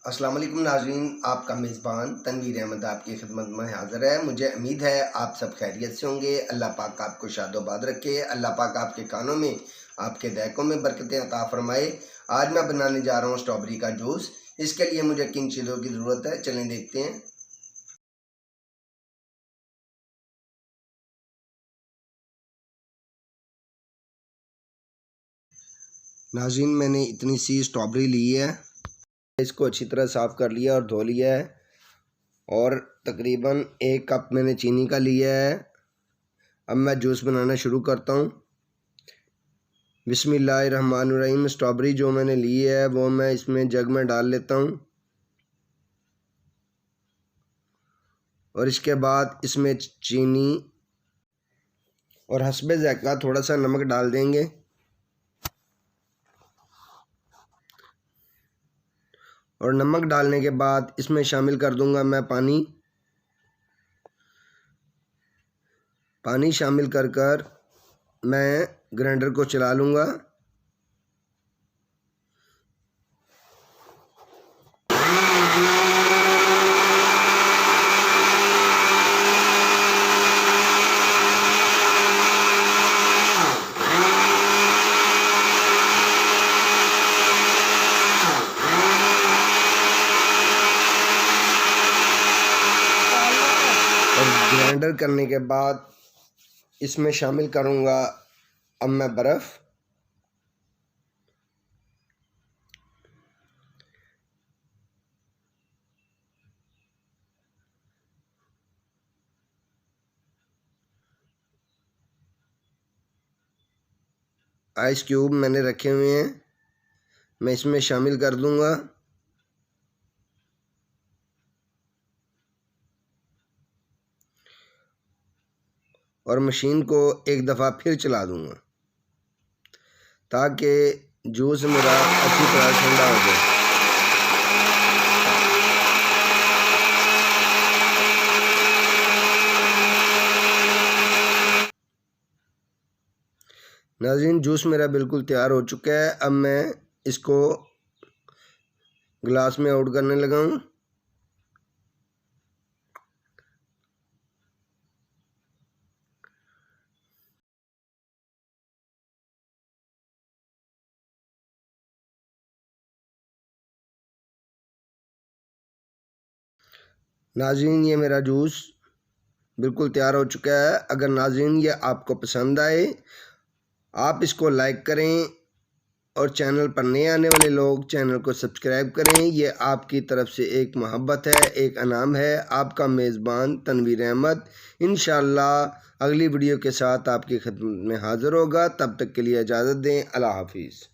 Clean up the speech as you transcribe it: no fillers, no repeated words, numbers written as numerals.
अस्सलाम वालेकुम नाज़रीन, आपका मेज़बान तनवीर अहमद आपकी खिदमत में हाज़िर है। मुझे उम्मीद है आप सब खैरियत से होंगे। अल्लाह पाक आपको शादोबाद रखे, अल्लाह पाक आपके कानों में, आपके दैकों में बरकतें अता फ़रमाए। आज मैं बनाने जा रहा हूँ स्ट्रॉबेरी का जूस। इसके लिए मुझे किन चीज़ों की ज़रूरत है, चलें देखते हैं। नाज़रीन, मैंने इतनी सी स्ट्रॉबेरी ली है, इसको अच्छी तरह साफ़ कर लिया और धो लिया है। और तकरीबन 1 कप मैंने चीनी का लिया है। अब मैं जूस बनाना शुरू करता हूँ। बिस्मिल्लाहिर्रहमानिर्रहीम। स्ट्रॉबेरी जो मैंने ली है वो मैं इसमें जग में डाल लेता हूँ और इसके बाद इसमें चीनी और हस्बे ज़ायक़ा थोड़ा सा नमक डाल देंगे। और नमक डालने के बाद इसमें शामिल कर दूंगा मैं पानी शामिल कर मैं ग्राइंडर को चला लूँगा। और ग्राइंडर करने के बाद इसमें शामिल करूँगा अब मैं बर्फ़। आइस क्यूब मैंने रखे हुए हैं, मैं इसमें शामिल कर दूँगा। और मशीन को एक दफ़ा फिर चला दूँगा ताकि जूस मेरा अच्छी तरह ठंडा हो जाए। नाज़रीन, जूस मेरा बिल्कुल तैयार हो चुका है। अब मैं इसको गिलास में आउट करने लगा हूँ। नाज़रीन, ये मेरा जूस बिल्कुल तैयार हो चुका है। अगर नाज़रीन ये आपको पसंद आए, आप इसको लाइक करें और चैनल पर नए आने वाले लोग चैनल को सब्सक्राइब करें। ये आपकी तरफ से एक मोहब्बत है, एक इनाम है। आपका मेज़बान तनवीर अहमद इंशाअल्लाह अगली वीडियो के साथ आपकी खिदमत में हाज़िर होगा। तब तक के लिए इजाज़त दें। अल्लाह हाफिज़।